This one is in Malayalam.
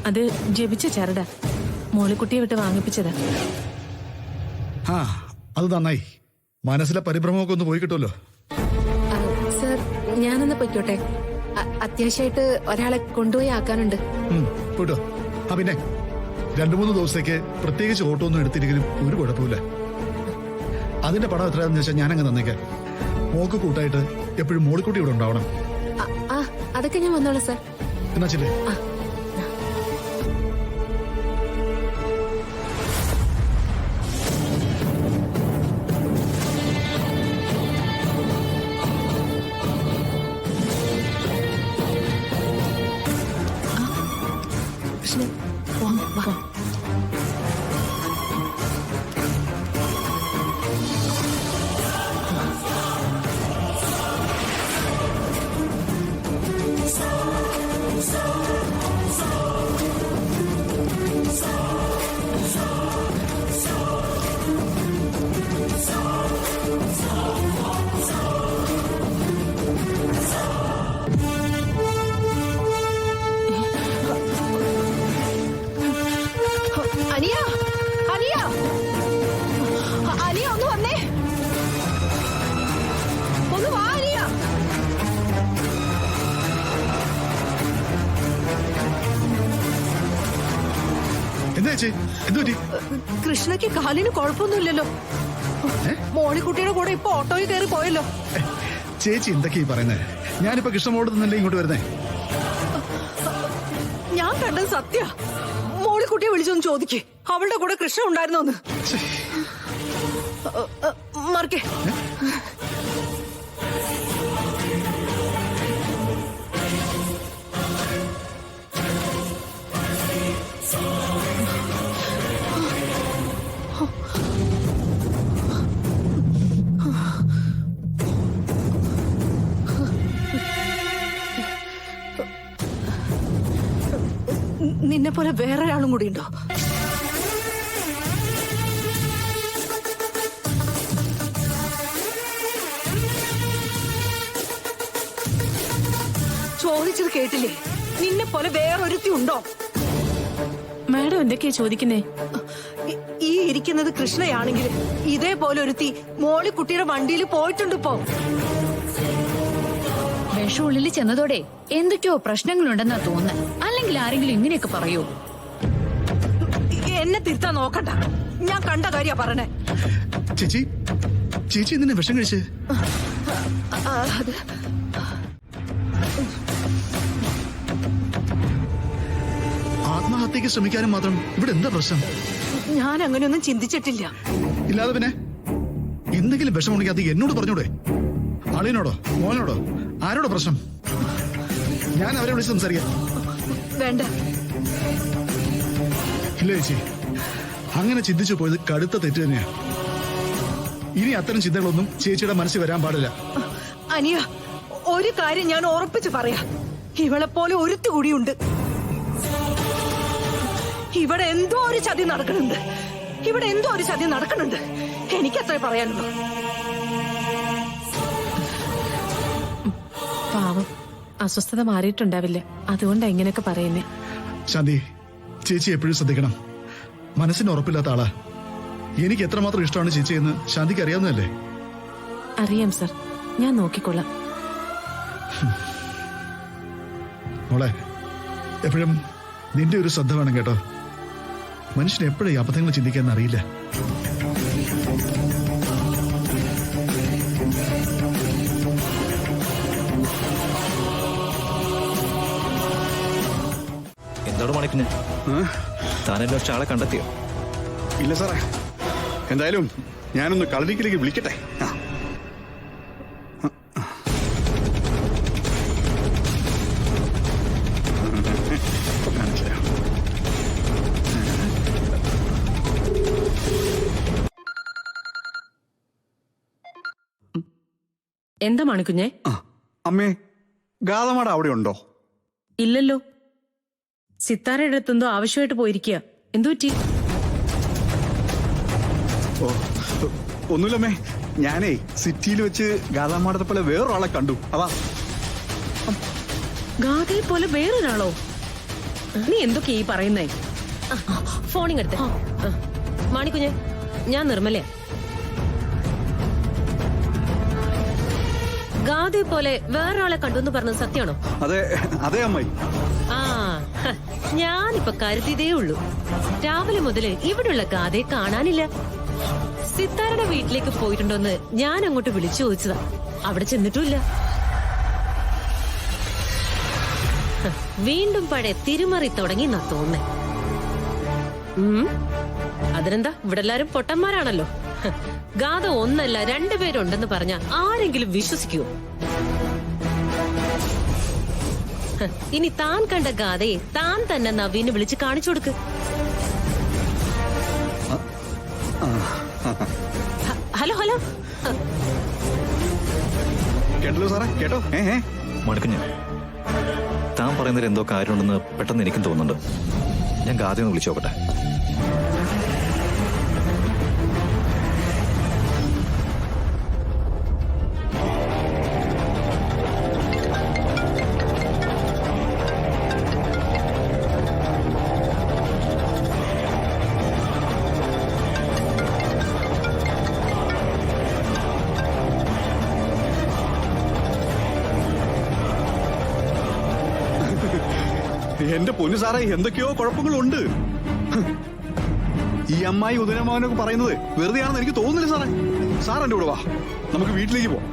അത് ജപിച്ച ചരട മോളിക്കുട്ടിയെ വിട്ട് വാങ്ങിപ്പിച്ചതാ. ആ അത് നന്നായി. മനസ്സിലെ പരിഭ്രമമൊക്കെ ഒന്ന് പോയി കിട്ടുമല്ലോ. സർ ഞാനൊന്ന് പൊയ്ക്കോട്ടെ, അത്യാവശ്യമായിട്ട് ഒരാളെ കൊണ്ടുപോയി ആക്കാനുണ്ട്. പോട്ടോ. ആ പിന്നെ 2-3 ദിവസത്തേക്ക് പ്രത്യേകിച്ച് ഓട്ടോ ഒന്നും എടുത്തിരിക്കലും ഒരു കുഴപ്പമില്ല. അതിന്റെ പണം എത്രയാണെന്ന് വെച്ചാൽ ഞാനങ്ങ് തന്നേക്കാം. മോക്ക് കൂട്ടായിട്ട് എപ്പോഴും മോളിക്കുട്ടി ഇവിടെ ഉണ്ടാവണം. അതൊക്കെ ഞാൻ വന്നോളാം സർ. എന്നാ ചെല്ലേ. കൃഷ്ണയ്ക്ക് കാലിന് കുഴപ്പമൊന്നുമില്ലല്ലോ. മോളിക്കുട്ടിയുടെ കൂടെ ഇപ്പൊ ഓട്ടോയിൽ കയറി പോയല്ലോ. ചേച്ചി എന്തൊക്കെയാ പറയുന്നത്? ഞാനിപ്പോ കൃഷ്ണമോട് നിന്നല്ലേ ഇങ്ങോട്ട് വരുന്നേ. ഞാൻ കണ്ടത് സത്യ. മോളിക്കുട്ടിയെ വിളിച്ചൊന്ന് ചോദിക്കേ, അവളുടെ കൂടെ കൃഷ്ണ ഉണ്ടായിരുന്നോന്ന്. മറക്കേ. നിന്നെ പോലെ വേറൊരാളും കൂടി ഉണ്ടോ? ചോദിച്ചത് കേട്ടില്ലേ? നിന്നെ പോലെ വേറൊരുത്തി ഉണ്ടോ? മാഡം എന്തൊക്കെയാ ചോദിക്കുന്നേ? ഈ ഇരിക്കുന്നത് കൃഷ്ണയാണെങ്കിൽ ഇതേപോലെ ഒരുത്തി മോളിക്കുട്ടിയുടെ വണ്ടിയിൽ പോയിട്ടുണ്ട്. ഇപ്പോ വിഷം ഉള്ളിൽ ചെന്നതോടെ എന്തൊക്കെയോ പ്രശ്നങ്ങളുണ്ടെന്നാ തോന്നുന്നത്. അല്ലെങ്കിൽ ആരെങ്കിലും ഇങ്ങനെയൊക്കെ പറയൂ? എന്നെ തിരുത്താൻ നോക്കണ്ട, ഞാൻ കണ്ട കാര്യ പറഞ്ഞേ. ചേച്ചി ചേച്ചി എന്തിനാ വിഷം കഴിച്ച്? ആത്മഹത്യക്ക് ശ്രമിക്കാനും മാത്രം ഇവിടെ എന്താ പ്രശ്നം? ഞാൻ അങ്ങനെയൊന്നും ചിന്തിച്ചിട്ടില്ല. ഇല്ലാതെ പിന്നെ എന്തെങ്കിലും വിഷമുണ്ടെങ്കിൽ അത് എന്നോട് പറഞ്ഞൂടെ? അളിയനോടോ മോനോടോ ആരോടോ പ്രശ്നം? ഞാൻ അവരെ വിളിച്ച് സംസാരിക്കാം. വേണ്ട. ഇല്ല ചേച്ചി, അങ്ങനെ ചിന്തിച്ചു പോയത് കടുത്ത തെറ്റ് തന്നെയാ. ഇനി അത്തരം ചിന്തകളൊന്നും ചേച്ചിയുടെ മനസ്സിൽ വരാൻ പാടില്ല. അനിയ, ഒരു കാര്യം ഞാൻ ഉറപ്പിച്ച് പറയാം, ഇവളെ പോലെ ഒരുത്തു കൂടിയുണ്ട്. ഇവിടെ എന്തോ ഒരു ചതി നടക്കുന്നുണ്ട്. ഇവിടെ എന്തോ ഒരു ചതി നടക്കുന്നുണ്ട്. എനിക്കത്രേ പറയാനുള്ളൂ. പാവം, അസ്വസ്ഥത മാറിയിട്ടുണ്ടാവില്ല, അതുകൊണ്ടാ ഇങ്ങനെയൊക്കെ പറയുന്നേ. ശാന്തി, ചേച്ചി എപ്പോഴും ശ്രദ്ധിക്കണം. മനസ്സിന് ഉറപ്പില്ലാത്ത ആളാ. എനിക്ക് എത്രമാത്രം ഇഷ്ടമാണ് ചേച്ചി എന്ന് ശാന്തിക്ക് അറിയാവുന്നതല്ലേ? അറിയാം സർ, ഞാൻ നോക്കിക്കൊള്ളാം. മോളെ, എപ്പോഴും നിന്റെ ഒരു ശ്രദ്ധ വേണം കേട്ടോ. മനുഷ്യന് എപ്പോഴും ഈ അബദ്ധങ്ങൾ ചിന്തിക്കാൻ അറിയില്ല. എന്തോട് മണിക്കുഞ്ഞ്, താനെല്ലാം ആളെ കണ്ടെത്തിയോ? ഇല്ല സാറേ, എന്തായാലും ഞാനൊന്ന് കളരിക്കിലേക്ക് വിളിക്കട്ടെ. എന്താ മണിക്കുഞ്ഞെ? അമ്മേ, ഗാതമാട അവിടെ ഉണ്ടോ? ഇല്ലല്ലോ. സിത്താരയുടെ അടുത്തെന്തോ ആവശ്യമായിട്ട് പോയിരിക്കുക. എന്തു പറ്റി? ഒന്നുമില്ലമ്മേ, ഞാനേ സിറ്റിയിൽ വെച്ച് ഗാതാമാടത്തെ പോലെ വേറൊരാളെ കണ്ടു. അതാ. ഗാഥയെ പോലെ വേറൊരാളോ? നീ എന്തൊക്കെയാ ഈ പറയുന്നേ? ഫോണിങ്ങെടുത്ത്. മാണിക്കുഞ്ഞ്, ഞാൻ നിർമ്മലയാ. ഗാദയെ പോലെ വേറൊരാളെ കണ്ടെന്ന് പറഞ്ഞത് സത്യമാണോ? അതെ അതെ അമ്മായി. ആ, ഞാനിപ്പൊ കരുതിയതേ ഉള്ളൂ. രാവിലെ മുതല് ഇവിടെയുള്ള ഗാദയെ കാണാനില്ല. സിത്താരയുടെ വീട്ടിലേക്ക് പോയിട്ടുണ്ടോന്ന് ഞാൻ അങ്ങോട്ട് വിളിച്ചു ചോദിച്ചതാ. അവിടെ ചെന്നിട്ടുമില്ല. വീണ്ടും പഴയ തിരുമറി തുടങ്ങി എന്നാ തോന്നേ. അതിനെന്താ, ഇവിടെ എല്ലാരും പൊട്ടന്മാരാണല്ലോ. ഗാഥ ഒന്നല്ല രണ്ടുപേരുണ്ടെന്ന് പറഞ്ഞ ആരെങ്കിലും വിശ്വസിക്കുവോ? ഇനി താൻ കണ്ട ഗാഥയെ താൻ തന്നെ നവീന് വിളിച്ച് കാണിച്ചു കൊടുക്ക്. Hello hello. കേട്ടല്ലോ സാറേ, കേട്ടോ? മണിക്കുഞ്ഞ്, താൻ പറയുന്നതിൽ എന്തോ കാര്യമുണ്ടെന്ന് പെട്ടെന്ന് എനിക്കും തോന്നുന്നുണ്ട്. ഞാൻ ഗാദിയൊന്ന് വിളിച്ചു നോക്കട്ടെ. എന്റെ പൊന്നു സാറേ, എന്തൊക്കെയോ കുഴപ്പങ്ങളുണ്ട്. ഈ അമ്മായി ഉദയമാനൊക്കെ പറയുന്നത് വെറുതെയാണെന്ന് എനിക്ക് തോന്നുന്നില്ല സാറേ. സാർ എന്റെ കൂടെ വാ, നമുക്ക് വീട്ടിലേക്ക് പോവാം.